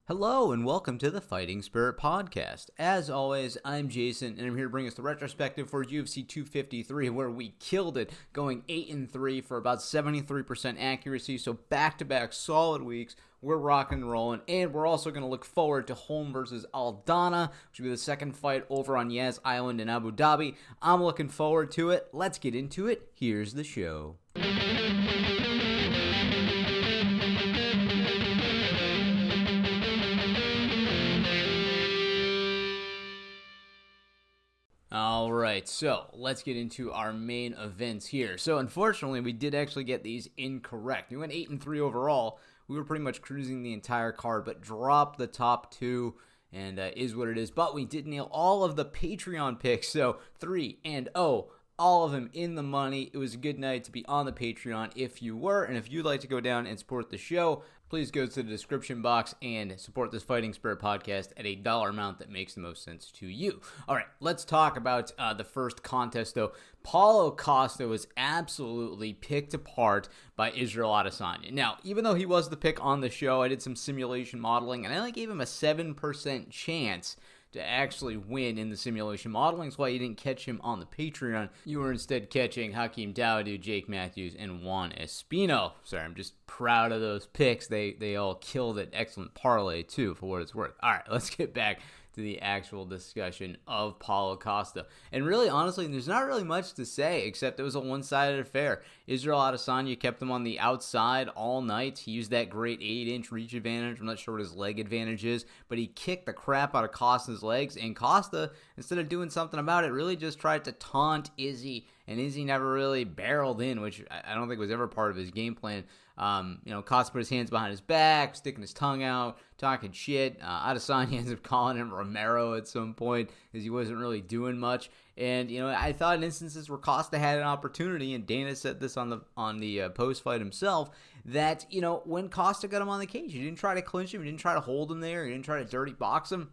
Hello and welcome to the Fighting Spirit Podcast. As always, I'm Jason and I'm here to bring us the retrospective for UFC 253 where we killed it, going 8-3 for about 73% accuracy, so back-to-back solid weeks. We're rocking and rolling, and we're also going to look forward to Holm versus Aldana, which will be the second fight over on Yas Island in Abu Dhabi. I'm looking forward to it. Let's get into it. Here's the show. Alright, so let's get into our main events here. So unfortunately, we did actually get these incorrect. We went 8-3 overall. We were pretty much cruising the entire card, but dropped the top two, and is what it is. But we did nail all of the Patreon picks, so 3-0. All of them in the money. It was a good night to be on the Patreon if you were, and if you'd like to go down and support the show, please go to the description box and support this Fighting Spirit podcast at a dollar amount that makes the most sense to you. All right, let's talk about the first contest, though. Paulo Costa was absolutely picked apart by Israel Adesanya. Now, even though he was the pick on the show, I did some simulation modeling, and I only gave him a 7% chance to actually win in the simulation modeling. That's why you didn't catch him on the Patreon. You were instead catching Hakeem Dawodu, Jake Matthews, and Juan Espino. Sorry, I'm just proud of those picks. They all killed it. Excellent parlay, too, for what it's worth. All right, let's get back to the actual discussion of Paulo Costa. And really, honestly, there's not really much to say, except it was a one-sided affair. Israel Adesanya kept him on the outside all night. He used that great 8-inch reach advantage. I'm not sure what his leg advantage is, but he kicked the crap out of Costa's legs, and Costa, instead of doing something about it, really just tried to taunt Izzy, and Izzy never really barreled in, which I don't think was ever part of his game plan. Costa put his hands behind his back, sticking his tongue out, talking shit. Adesanya ends up calling him Romero at some point because he wasn't really doing much. And, I thought in instances where Costa had an opportunity, and Dana said this on the post-fight himself, that, when Costa got him on the cage, he didn't try to clinch him, he didn't try to hold him there, he didn't try to dirty box him.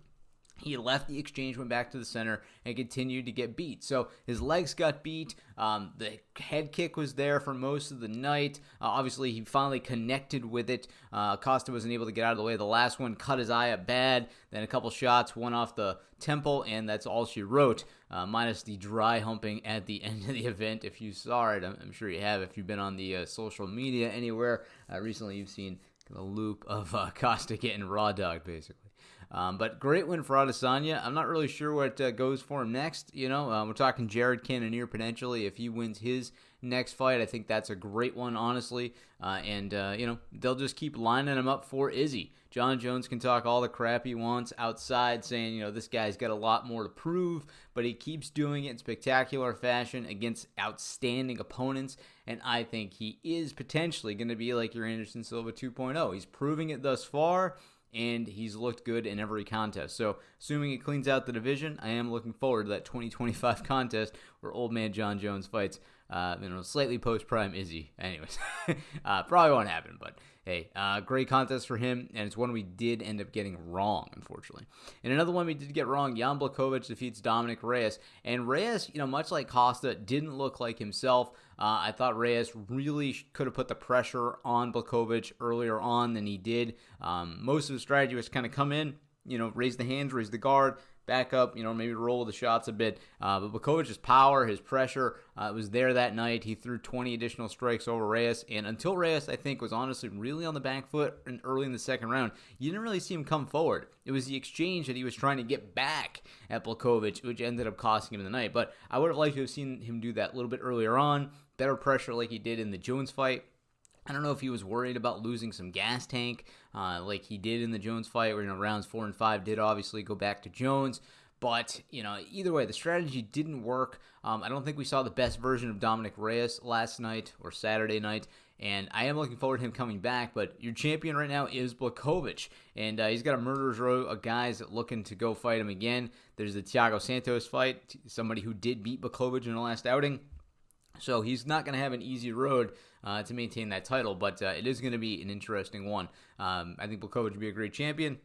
He left the exchange, went back to the center, and continued to get beat. So his legs got beat. The head kick was there for most of the night. Obviously, he finally connected with it. Costa wasn't able to get out of the way. The last one cut his eye up bad. Then a couple shots, one off the temple, and that's all she wrote, minus the dry humping at the end of the event. If you saw it, I'm sure you have. If you've been on the social media anywhere, recently you've seen the loop of Costa getting raw dogged, basically. But great win for Adesanya. I'm not really sure what goes for him next. We're talking Jared Cannonier potentially. If he wins his next fight, I think that's a great one, honestly. They'll just keep lining him up for Izzy. John Jones can talk all the crap he wants outside, saying, this guy's got a lot more to prove, but he keeps doing it in spectacular fashion against outstanding opponents, and I think he is potentially going to be like your Anderson Silva 2.0. He's proving it thus far, and he's looked good in every contest. So, assuming it cleans out the division, I am looking forward to that 2025 contest where old man John Jones fights, slightly post-prime Izzy. Anyways, probably won't happen, but hey, great contest for him, and it's one we did end up getting wrong, unfortunately. And another one we did get wrong, Yanblakovic defeats Dominic Reyes, and Reyes, much like Costa, didn't look like himself. I thought Reyes really could have put the pressure on Blachowicz earlier on than he did. Most of the strategy was kind of come in, raise the hands, raise the guard, back up, maybe roll the shots a bit. But Blachowic's power, his pressure, was there that night. He threw 20 additional strikes over Reyes, and until Reyes, I think, was honestly really on the back foot and early in the second round, you didn't really see him come forward. It was the exchange that he was trying to get back at Blachowicz, which ended up costing him the night. But I would have liked to have seen him do that a little bit earlier on, better pressure like he did in the Jones fight. I don't know if he was worried about losing some gas tank like he did in the Jones fight, where rounds 4 and 5 did obviously go back to Jones. But, either way, the strategy didn't work. I don't think we saw the best version of Dominic Reyes last night or Saturday night, and I am looking forward to him coming back. But your champion right now is Blachowicz, and he's got a murderer's row of guys looking to go fight him again. There's the Thiago Santos fight, somebody who did beat Blachowicz in the last outing. So he's not going to have an easy road to maintain that title, but it is going to be an interesting one. I think Blachowicz would be a great champion.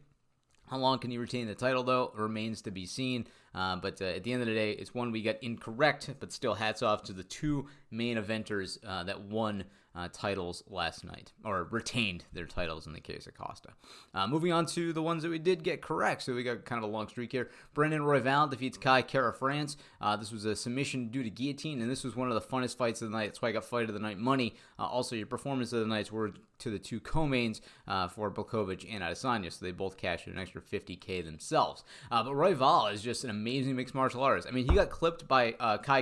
How long can he retain the title, though, remains to be seen. But at the end of the day, it's one we got incorrect, but still hats off to the two main eventers that won titles last night, or retained their titles in the case of Costa. Moving on to the ones that we did get correct. So we got kind of a long streak here. Brendan Royval defeats Cara France. This was a submission due to guillotine, and this was one of the funnest fights of the night. That's why I got fight of the night money. Also, your performance of the nights were to the two co-mains for Yanblakovic and Adesanya, so they both cashed an extra $50K themselves. But Royval is just an amazing mixed martial artist. I mean, he got clipped by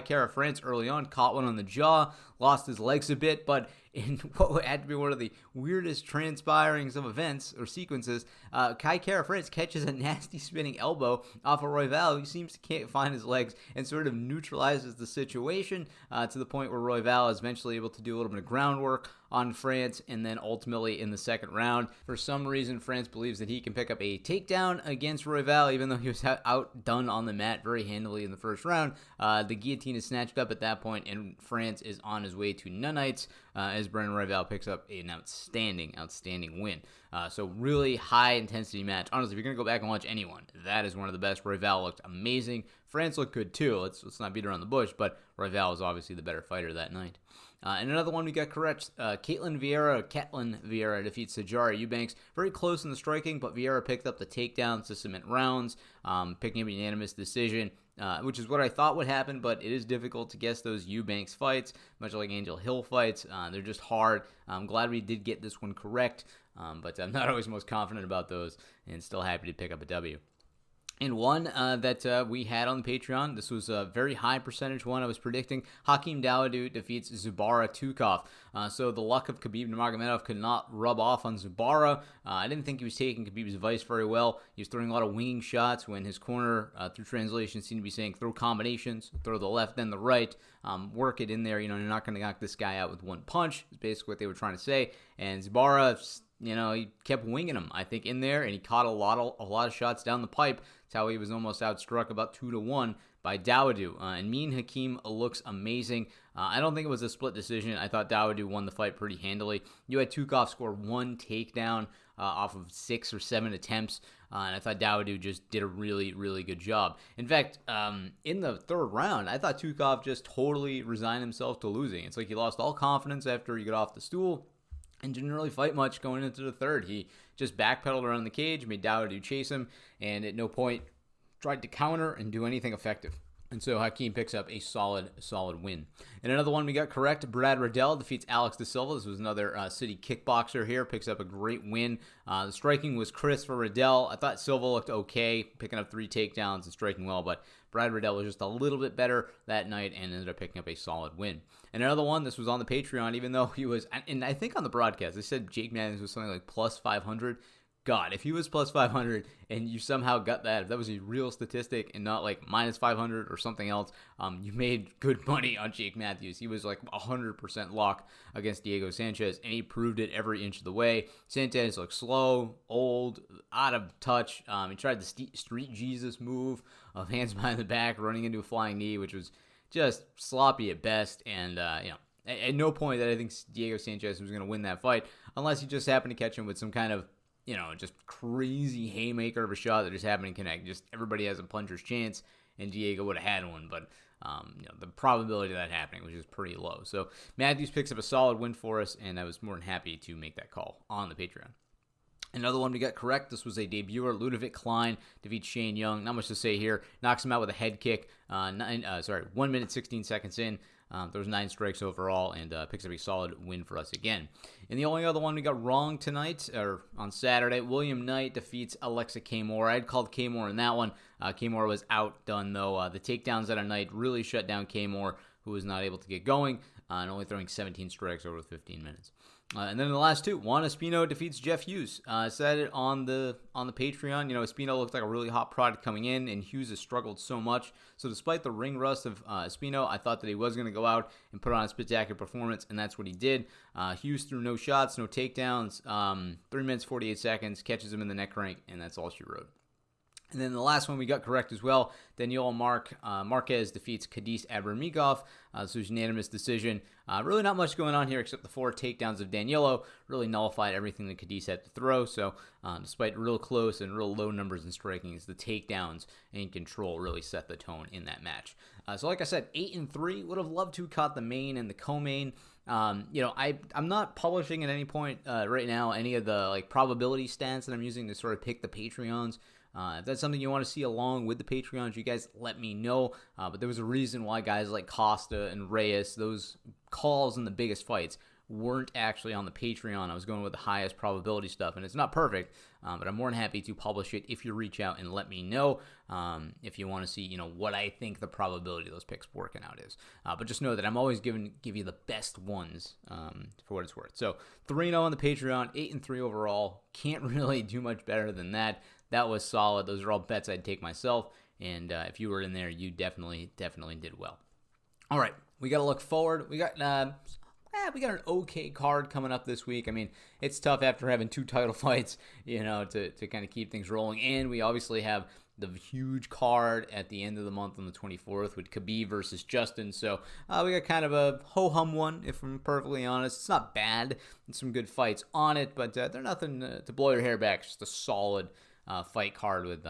Cara France early on, caught one on the jaw, lost his legs a bit, but in what had to be one of the weirdest transpirings of events or sequences, Cara France catches a nasty spinning elbow off of Royval, who seems to can't find his legs, and sort of neutralizes the situation to the point where Royval is eventually able to do a little bit of groundwork on France, and then ultimately in the second round, for some reason, France believes that he can pick up a takedown against Royval, even though he was outdone on the mat very handily in the first round. The guillotine is snatched up at that point, and France is on his way to nunites as Brendan Royval picks up an outstanding win. So really high-intensity match. Honestly, if you're going to go back and watch anyone, that is one of the best. Royval looked amazing. France looked good too. Let's not beat around the bush, but Royval was obviously the better fighter that night. And another one we got correct, Catlin Vieira defeats Sijara Eubanks. Very close in the striking, but Vieira picked up the takedowns to cement rounds, picking up a unanimous decision, which is what I thought would happen, but it is difficult to guess those Eubanks fights, much like Angel Hill fights. They're just hard. I'm glad we did get this one correct, but I'm not always most confident about those, and still happy to pick up a W. And one that we had on the Patreon, this was a very high percentage one I was predicting. Hakeem Dawodu defeats Zubara Tukov. So the luck of Khabib Nurmagomedov could not rub off on Zubara. I didn't think he was taking Khabib's advice very well. He was throwing a lot of winging shots when his corner, through translation, seemed to be saying throw combinations, throw the left, then the right, work it in there. You're not going to knock this guy out with one punch, is basically what they were trying to say. And Zubara, he kept winging him, I think, in there, and he caught a lot of shots down the pipe. That's how he was almost outstruck about 2-1 by Dawodu. And Mean Hakeem looks amazing. I don't think it was a split decision. I thought Dawodu won the fight pretty handily. You had Tukov score one takedown off of 6 or 7 attempts, and I thought Dawodu just did a really, really good job. In fact, in the third round, I thought Tukov just totally resigned himself to losing. It's like he lost all confidence after he got off the stool and didn't really fight much going into the third. He just backpedaled around the cage, made Dawodu chase him, and at no point tried to counter and do anything effective. And so Hakeem picks up a solid win. And another one we got correct, Brad Riddell defeats Alex De Silva. This was another city kickboxer here, picks up a great win. The striking was crisp for Riddell. I thought Silva looked okay, picking up 3 takedowns and striking well, but Brad Riddell was just a little bit better that night and ended up picking up a solid win. And another one, this was on the Patreon, even though he was, and I think on the broadcast, they said Jake Matthews was something like plus 500. God, if he was plus 500 and you somehow got that, if that was a real statistic and not like minus 500 or something else, you made good money on Jake Matthews. He was like 100% lock against Diego Sanchez, and he proved it every inch of the way. Sanchez looked slow, old, out of touch. He tried the Street Jesus move of hands behind the back, running into a flying knee, which was just sloppy at best. And, at no point that I think Diego Sanchez was going to win that fight, unless he just happened to catch him with some kind of just crazy haymaker of a shot that just happened to connect. Just everybody has a puncher's chance, and Diego would have had one, but the probability of that happening was just pretty low. So Matthews picks up a solid win for us, and I was more than happy to make that call on the Patreon. Another one we got correct. This was a debuter. Ludovic Klein defeats Shane Young. Not much to say here. Knocks him out with a head kick. 1 minute, 16 seconds in. There was 9 strikes overall, and picks up a solid win for us again. And the only other one we got wrong tonight, or on Saturday, William Knight defeats Alexa Kmore. I had called Kmore in that one. Kmore was outdone, though. The takedowns at a Knight really shut down Kmore, who was not able to get going, and only throwing 17 strikes over 15 minutes. And then the last two, Juan Espino defeats Jeff Hughes. I said it on the Patreon. Espino looked like a really hot product coming in, and Hughes has struggled so much. So despite the ring rust of Espino, I thought that he was going to go out and put on a spectacular performance, and that's what he did. Hughes threw no shots, no takedowns, 3 minutes, 48 seconds, catches him in the neck crank, and that's all she wrote. And then the last one we got correct as well. Danielle Marquez defeats Cadiz Abramigoff. This was a unanimous decision. Really not much going on here except the 4 takedowns of Danielle really nullified everything that Cadiz had to throw. So despite real close and real low numbers in striking, the takedowns and control really set the tone in that match. So like I said, 8-3. Would have loved to have caught the main and the co-main. I'm not publishing at any point right now any of the like probability stats that I'm using to sort of pick the Patreons. If that's something you want to see along with the Patreons, you guys let me know. But there was a reason why guys like Costa and Reyes, those calls in the biggest fights, weren't actually on the Patreon. I was going with the highest probability stuff, and it's not perfect, but I'm more than happy to publish it if you reach out and let me know if you want to see, what I think the probability of those picks working out is. But just know that I'm always give you the best ones for what it's worth. So 3-0 on the Patreon, 8-3 overall. Can't really do much better than that. That was solid. Those are all bets I'd take myself, and if you were in there, you definitely did well. All right, we got to look forward. We got an okay card coming up this week. I mean, it's tough after having 2 title fights, to kind of keep things rolling. And we obviously have the huge card at the end of the month on the 24th with Khabib versus Justin. So we got kind of a ho-hum one, if I'm perfectly honest. It's not bad. There's some good fights on it, but they're nothing to blow your hair back. It's just a solid fight card with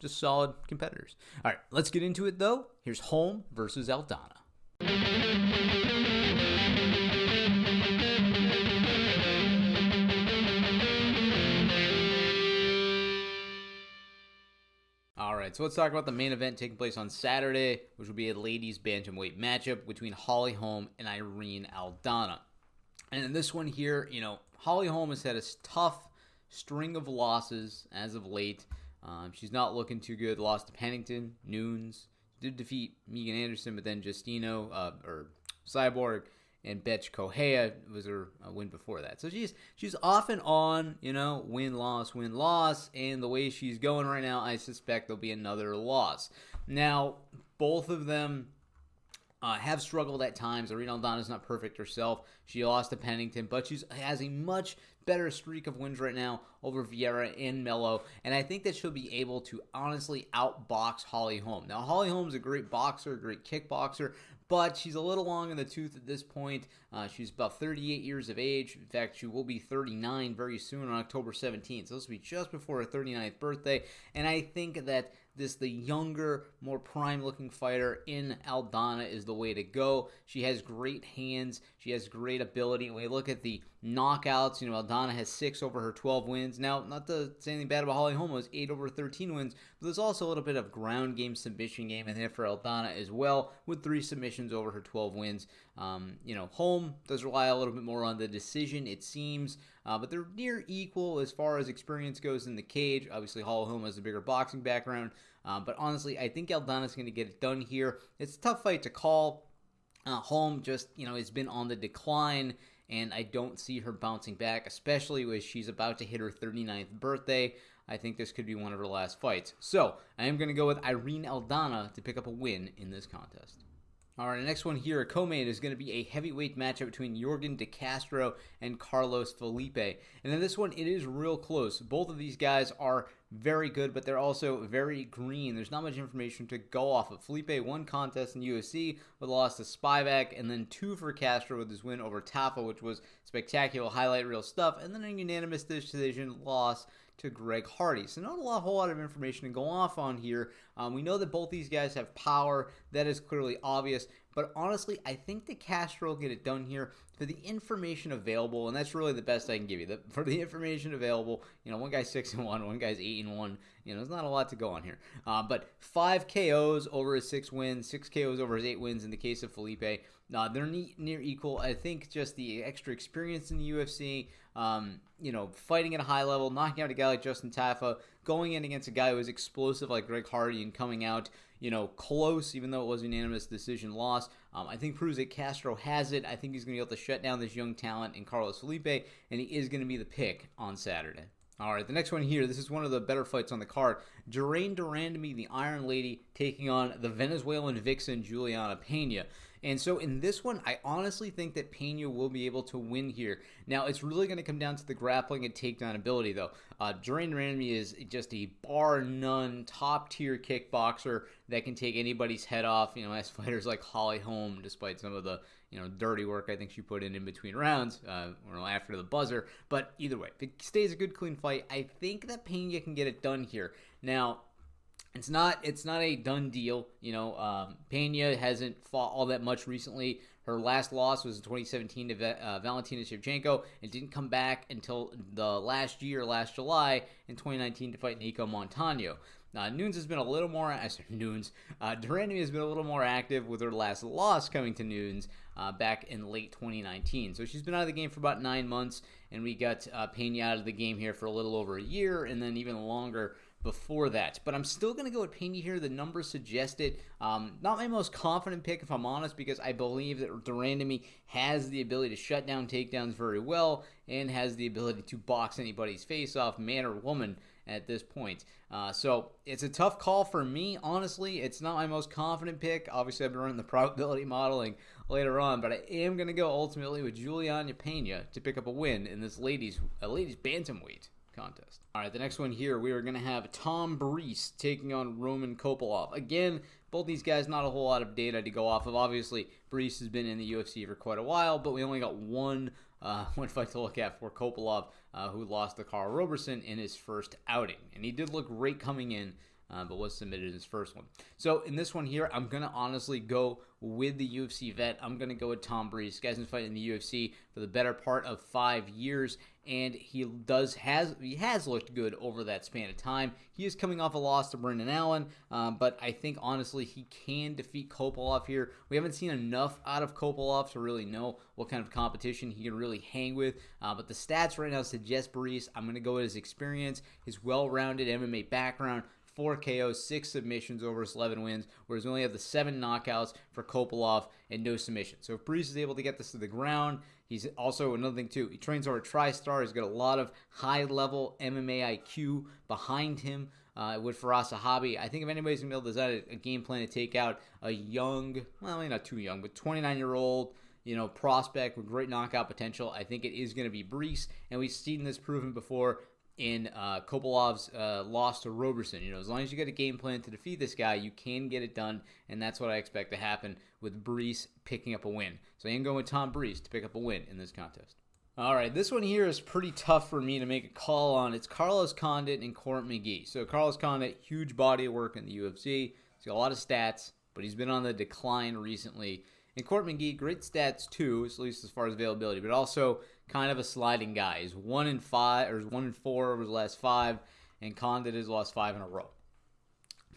just solid competitors. All right, let's get into it, though. Here's Holm versus Aldana. All right, so let's talk about the main event taking place on Saturday, which will be a ladies bantamweight matchup between Holly Holm and Irene Aldana. And in this one here, Holly Holm has had a tough string of losses as of late. She's not looking too good. Lost to Pennington, Nunes, did defeat Megan Anderson, but then Justino, or Cyborg, and Betch Kohea was her win before that. So she's off and on, win-loss, and the way she's going right now, I suspect there'll be another loss. Now, both of them have struggled at times. Irene Aldana's not perfect herself. She lost to Pennington, but she has a much better streak of wins right now over Vieira and Mello, and I think that she'll be able to honestly outbox Holly Holm. Now, Holly Holm's a great boxer, great kickboxer, but she's a little long in the tooth at this point. She's about 38 years of age. In fact, she will be 39 very soon on October 17th. So this will be just before her 39th birthday. And I think that the younger, more prime-looking fighter in Aldana is the way to go. She has great hands. She has great ability. When we look at the knockouts, Aldana has 6 over her 12 wins. Now, not to say anything bad about Holly Holm, it was 8 over 13 wins, but there's also a little bit of ground game, submission game in there for Aldana as well, with 3 submissions over her 12 wins. Holm does rely a little bit more on the decision, it seems, but they're near equal as far as experience goes in the cage. Obviously, Holly Holm has a bigger boxing background, but honestly, I think Aldana's going to get it done here. It's a tough fight to call. Holm just, has been on the decline, and I don't see her bouncing back, especially as she's about to hit her 39th birthday. I think this could be one of her last fights. So, I am going to go with Irene Aldana to pick up a win in this contest. All right, the next one here, a co-main, is going to be a heavyweight matchup between Jorgen de Castro and Carlos Felipe. And in this one, it is real close. Both of these guys are very good, but they're also very green. There's not much information to go off of. Felipe won contest in UFC with a loss to Spivak, and then 2 for Castro with his win over Tafa, which was spectacular, highlight reel stuff, and then a unanimous decision loss to Greg Hardy. So not a whole lot of information to go off on here. We know that both these guys have power. That is clearly obvious. But honestly, I think that Castro will get it done here for the information available, and that's really the best I can give you. For the information available, one guy's 6-1, one guy's 8-1. There's not a lot to go on here. But 5 KOs over his 6 wins, 6 KOs over his 8 wins in the case of Felipe. They're near equal. I think just the extra experience in the UFC, fighting at a high level, knocking out a guy like Justin Tafa, going in against a guy who is explosive like Greg Hardy and coming out, close, even though it was a unanimous decision loss. I think proves that Castro has it. I think he's going to be able to shut down this young talent in Carlos Felipe, and he is going to be the pick on Saturday. All right, the next one here, this is one of the better fights on the card. Jeraine Durandamy, the Iron Lady, taking on the Venezuelan vixen Juliana Pena. And so in this one, I honestly think that Pena will be able to win here. Now, it's really going to come down to the grappling and takedown ability, though. Jeraine Durandamy is just a bar-none, top-tier kickboxer that can take anybody's head off, as fighters like Holly Holm, despite some of the dirty work I think she put in between rounds, after the buzzer. But either way, if it stays a good, clean fight, I think that Pena can get it done here. Now, it's not a done deal. Pena hasn't fought all that much recently. Her last loss was in 2017 to Valentina Shevchenko and didn't come back until the last July in 2019 to fight Nico Montano. Nunes has been a little more, de Randamie has been a little more active with her last loss coming to Nunes back in late 2019. So she's been out of the game for about 9 months, and we got Pena out of the game here for a little over a year, and then even longer before that. But I'm still going to go with Pena here. The numbers suggest it. Not my most confident pick, if I'm honest, because I believe that de Randamie has the ability to shut down takedowns very well and has the ability to box anybody's face off, man or woman, at this point. So it's a tough call for me, honestly. It's not my most confident pick. Obviously, I've been running the probability modeling later on, but I am going to go ultimately with Juliana Pena to pick up a win in this ladies bantamweight contest. All right, the next one here, we are going to have Tom Breese taking on Roman Kopalov. Again, both these guys, not a whole lot of data to go off of. Obviously, Breese has been in the UFC for quite a while, but we only got one fight to look at for Kopalov, who lost to Carl Roberson in his first outing. And he did look great coming in, but was submitted in his first one. So in this one here, I'm going to honestly go with the UFC vet. I'm going to go with Tom Breese. This guy's been fighting in the UFC for the better part of 5 years, and he has looked good over that span of time. He is coming off a loss to Brendan Allen, but I think honestly he can defeat Kopalov here. We haven't seen enough out of Kopalov to really know what kind of competition he can really hang with, but the stats right now suggest Breese. I'm going to go with his experience, his well-rounded MMA background, 4 KOs, 6 submissions over his 11 wins, whereas we only have the 7 knockouts for Kopalov and no submissions. So if Breese is able to get this to the ground, he's also, another thing too, he trains over TriStar. He's got a lot of high-level MMA IQ behind him with Firas Zahabi. I think if anybody's going to be able to design a game plan to take out a young, well, maybe not too young, but 29-year-old, prospect with great knockout potential, I think it is going to be Breese, and we've seen this proven before in Kopalov's loss to Roberson. As long as you get a game plan to defeat this guy, you can get it done, and that's what I expect to happen with Breese picking up a win. So I am going with Tom Breese to pick up a win in this contest. All right, this one here is pretty tough for me to make a call on. It's Carlos Condit and Court Mcgee. So Carlos Condit, huge body of work in the UFC. He's got a lot of stats, but he's been on the decline recently. And Court Mcgee, great stats too, at least as far as availability, but also kind of a sliding guy. He's 1-5 or 1-4 over the last 5, and Condit has lost 5 in a row.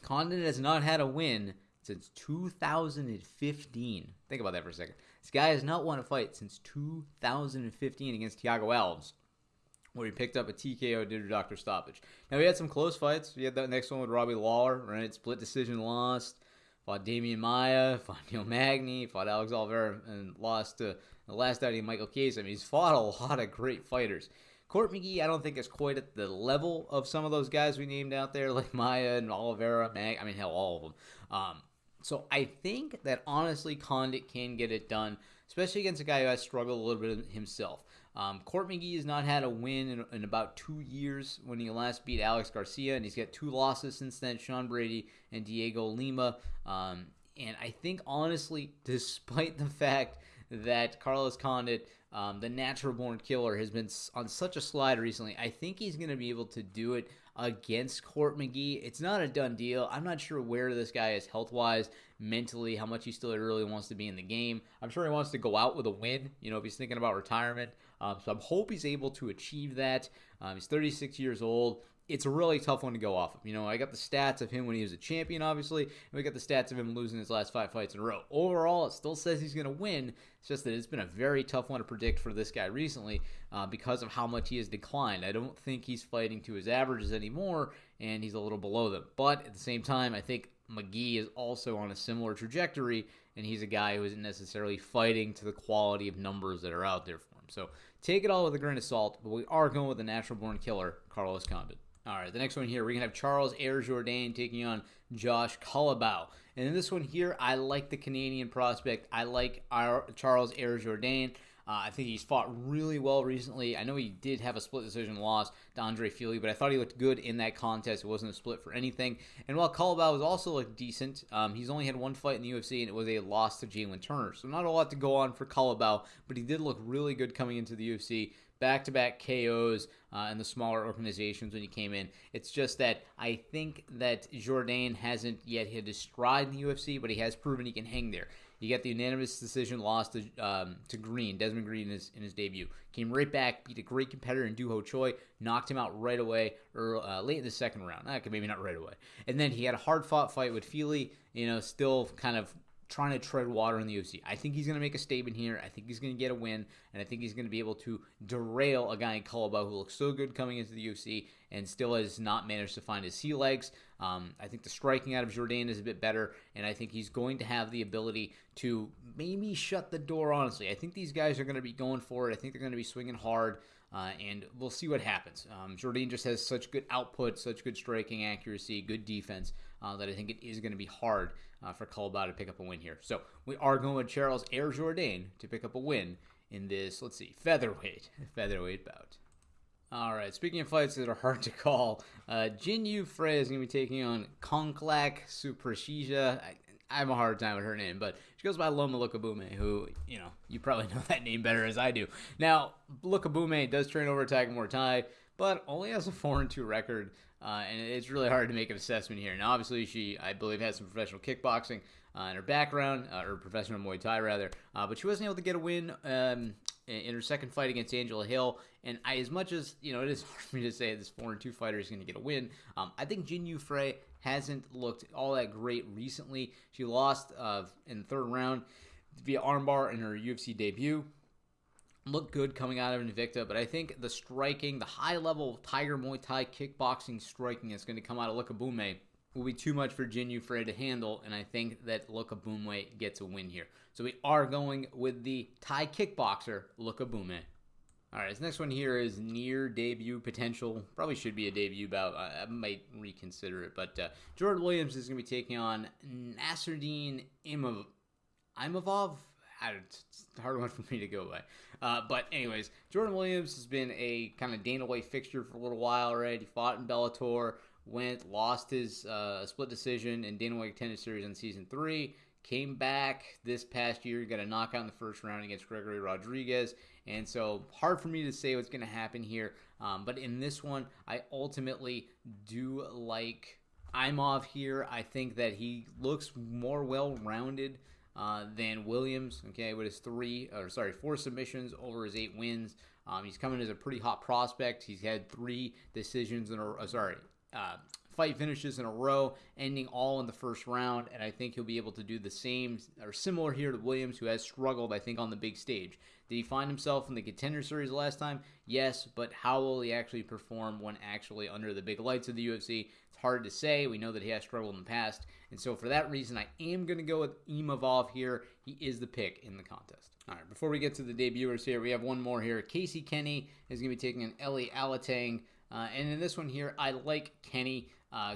Condit has not had a win since 2015. Think about that for a second. This guy has not won a fight since 2015 against Thiago Alves, where he picked up a TKO due to doctor stoppage. Now, he had some close fights. He had that next one with Robbie Lawler, right? Split decision lost. Fought Damian Maia, fought Neil Magny, fought Alex Oliveira, and lost to the last outing Michael Case. I mean, he's fought a lot of great fighters. Court Mcgee, I don't think is quite at the level of some of those guys we named out there, like Maia and Oliveira, hell, all of them. So I think that, honestly, Condit can get it done, especially against a guy who has struggled a little bit himself. Court Mcgee has not had a win in about 2 years when he last beat Alex Garcia, and he's got 2 losses since then, Sean Brady and Diego Lima. And I think, honestly, despite the fact that Carlos Condit, the natural-born killer, has been on such a slide recently, I think he's going to be able to do it against Court Mcgee. It's not a done deal. I'm not sure where this guy is health-wise, mentally, how much he still really wants to be in the game. I'm sure he wants to go out with a win, if he's thinking about retirement. So I hope he's able to achieve that. He's 36 years old. It's a really tough one to go off of. I got the stats of him when he was a champion, obviously, and we got the stats of him losing his last 5 fights in a row. Overall, it still says he's going to win. It's just that it's been a very tough one to predict for this guy recently because of how much he has declined. I don't think he's fighting to his averages anymore, and he's a little below them. But at the same time, I think Mcgee is also on a similar trajectory, and he's a guy who isn't necessarily fighting to the quality of numbers that are out there for him. So take it all with a grain of salt, but we are going with the natural-born killer, Carlos Condit. All right, the next one here, we're going to have Charles Ayres Jourdain taking on Josh Calabao. And in this one here, I like the Canadian prospect. I like Charles Ayres Jourdain. I think he's fought really well recently. I know he did have a split decision loss to Andre Fili, but I thought he looked good in that contest. It wasn't a split for anything. And while Calabao was also looked decent, he's only had 1 fight in the UFC, and it was a loss to Jalen Turner. So not a lot to go on for Calabao, but he did look really good coming into the UFC. Back-to-back KOs in the smaller organizations when he came in. It's just that I think that Jourdain hasn't yet hit his stride in the UFC, but he has proven he can hang there. He got the unanimous decision loss to Green, Desmond Green in his debut. Came right back, beat a great competitor in Duho Choi, knocked him out right away, or late in the second round. Maybe not right away. And then he had a hard-fought fight with Feely, still kind of trying to tread water in the UFC. I think he's going to make a statement here. I think he's going to get a win, and I think he's going to be able to derail a guy in Calabao who looks so good coming into the UFC and still has not managed to find his sea legs. I think the striking out of Jorgen is a bit better, and I think he's going to have the ability to maybe shut the door, honestly. I think these guys are going to be going for it. I think they're going to be swinging hard, and we'll see what happens. Jorgen just has such good output, such good striking accuracy, good defense, that I think it is going to be hard for Calabao to pick up a win here. So we are going with Charles Air Jorgen to pick up a win in this, featherweight bout. All right, speaking of fights that are hard to call, Jinyu Frey is going to be taking on Konklak Suprashija. I have a hard time with her name, but she goes by Loma Lukabume, who, you probably know that name better as I do. Now, Lukabume does train over Tiger Muay Thai, but only has a 4-2 record, and it's really hard to make an assessment here. Now, obviously, she, I believe, has some professional kickboxing in her background, or professional Muay Thai, rather, but she wasn't able to get a win in her second fight against Angela Hill, and as much as, it is hard for me to say this 4-2 fighter is going to get a win, I think Jinyu Frey hasn't looked all that great recently. She lost in the third round via armbar in her UFC debut. Looked good coming out of Invicta, but I think the striking, the high-level Tiger Muay Thai kickboxing striking that's going to come out of Lukabume will be too much for Jinyu Frey to handle, and I think that Lukabume gets a win here. So we are going with the Thai kickboxer, Lukabume. All right, this next one here is near debut potential. Probably should be a debut bout. I might reconsider it, but Jordan Williams is going to be taking on Nasruddin Imavov. It's a hard one for me to go by. But anyways, Jordan Williams has been a kind of Dana White fixture for a little while, right? He fought in Bellator, lost his split decision in Dana White Contender Series in Season 3, came back this past year, got a knockout in the first round against Gregory Rodriguez, and so hard for me to say what's going to happen here. But in this one, I ultimately do like Imov here. I think that he looks more well-rounded than Williams, okay, with his 4 submissions over his 8 wins. He's coming as a pretty hot prospect. He's had 3 decisions fight finishes in a row, ending all in the first round, and I think he'll be able to do the same or similar here to Williams, who has struggled, I think, on the big stage. Did he find himself in the Contender Series last time? Yes, but how will he actually perform when actually under the big lights of the UFC? It's hard to say. We know that he has struggled in the past, and so for that reason, I am going to go with Imavov here. He is the pick in the contest. All right, before we get to the debuters here, we have one more here. Casey Kenny is going to be taking an Eli Alatang, and in this one here, I like Kenny.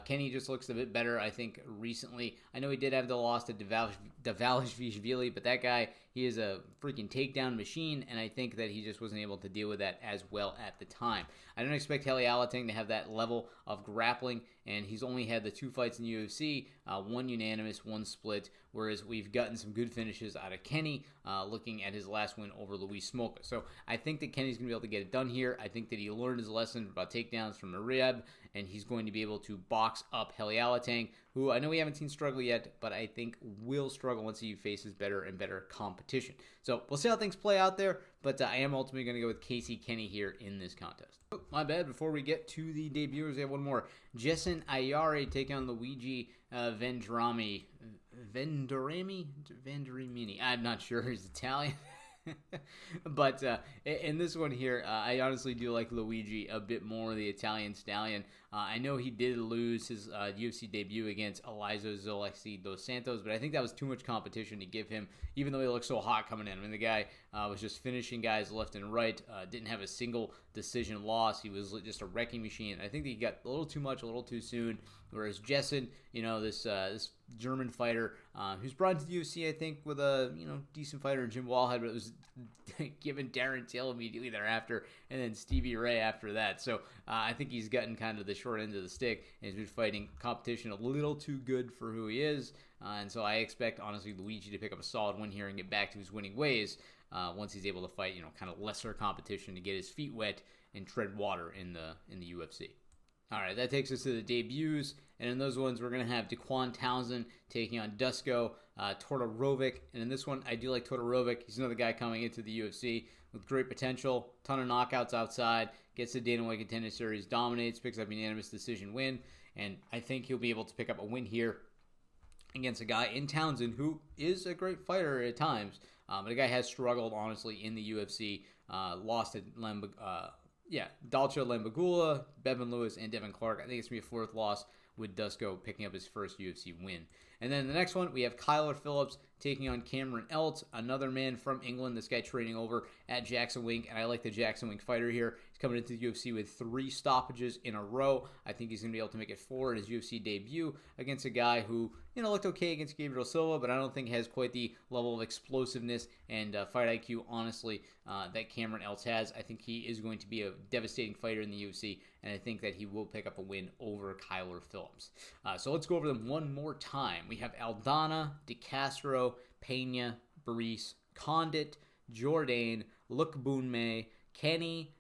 Kenny just looks a bit better, I think, recently. I know he did have the loss to Davalishvili, but that guy, he is a freaking takedown machine, and I think that he just wasn't able to deal with that as well at the time. I don't expect Heli Alatang to have that level of grappling, and he's only had the 2 fights in the UFC, 1 unanimous, 1 split, whereas we've gotten some good finishes out of Kenny, looking at his last win over Luis Smolka. So I think that Kenny's going to be able to get it done here. I think that he learned his lesson about takedowns from Marieb, and he's going to be able to box up Heli Alatang, who I know we haven't seen struggle yet, but I think will struggle once he faces better and better competition. So we'll see how things play out there, but I am ultimately going to go with Casey Kenny here in this contest. Oh, my bad. Before we get to the debuters, we have one more. Jessen Ayare taking on Luigi Vendrami. Vendramin. I'm not sure. He's Italian. But in this one here, I honestly do like Luigi a bit more, the Italian stallion. I know he did lose his UFC debut against Elizo Zolexi dos Santos, but I think that was too much competition to give him, even though he looked so hot coming in. I mean, the guy was just finishing guys left and right, didn't have a single decision loss. He was just a wrecking machine. I think that he got a little too much, a little too soon, whereas Jessen, this German fighter, who's brought into the UFC, I think, with a decent fighter in Jim Wallhead, but it was given Darren Till immediately thereafter, and then Stevie Ray after that. So I think he's gotten kind of the short end of the stick, and he's been fighting competition a little too good for who he is. And so I expect, honestly, Luigi to pick up a solid win here and get back to his winning ways once he's able to fight, kind of lesser competition to get his feet wet and tread water in the UFC. All right, that takes us to the debuts. And in those ones, we're going to have Daquan Townsend taking on Dusko Todorovic. And in this one, I do like Todorovic. He's another guy coming into the UFC with great potential, ton of knockouts outside, gets the Dana White Contender Series, dominates, picks up a unanimous decision win. And I think he'll be able to pick up a win here against a guy in Townsend who is a great fighter at times. But the guy has struggled, honestly, in the UFC. Lost to Dalcha Lembagula, Bevan Lewis, and Devin Clark. I think it's going to be a fourth loss with Dusko picking up his first UFC win. And then the next one, we have Kylo Phillips taking on Cameron Else, another man from England. This guy training over at Jackson Wink, and I like the Jackson Wink fighter here. He's coming into the UFC with 3 stoppages in a row. I think he's going to be able to make it 4 in his UFC debut against a guy who, looked okay against Gabriel Silva, but I don't think has quite the level of explosiveness and fight IQ, honestly, that Cameron Else has. I think he is going to be a devastating fighter in the UFC, and I think that he will pick up a win over Kyler Phillips. So let's go over them one more time. We have Aldana, De Castro, Pena, Breese, Condit, Jorgen, Lukbunme, Kenny,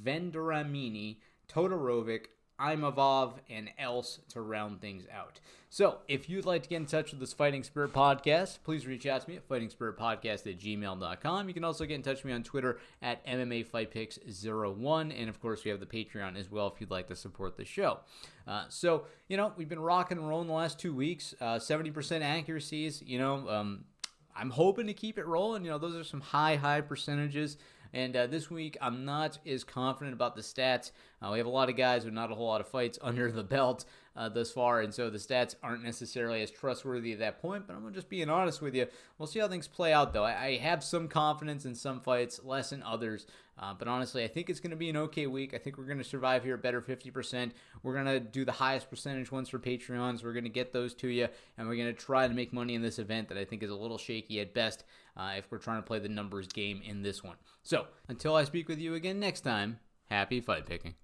Vendoramini, Todorovic, Imavov, and Else to round things out. So, if you'd like to get in touch with this Fighting Spirit Podcast, please reach out to me at fightingspiritpodcast@gmail.com. You can also get in touch with me on Twitter at MMAFightPicks01, and of course, we have the Patreon as well if you'd like to support the show. So, we've been rocking and rolling the last 2 weeks, 70% accuracies, I'm hoping to keep it rolling. Those are some high percentages. And this week, I'm not as confident about the stats. We have a lot of guys with not a whole lot of fights under the belt thus far, and so the stats aren't necessarily as trustworthy at that point, but I'm just being honest with you. We'll see how things play out, though. I have some confidence in some fights, less in others, but honestly, I think it's going to be an okay week. I think we're going to survive here better 50%. We're going to do the highest percentage ones for Patreons. We're going to get those to you, and we're going to try to make money in this event that I think is a little shaky at best if we're trying to play the numbers game in this one. So, until I speak with you again next time, happy fight picking.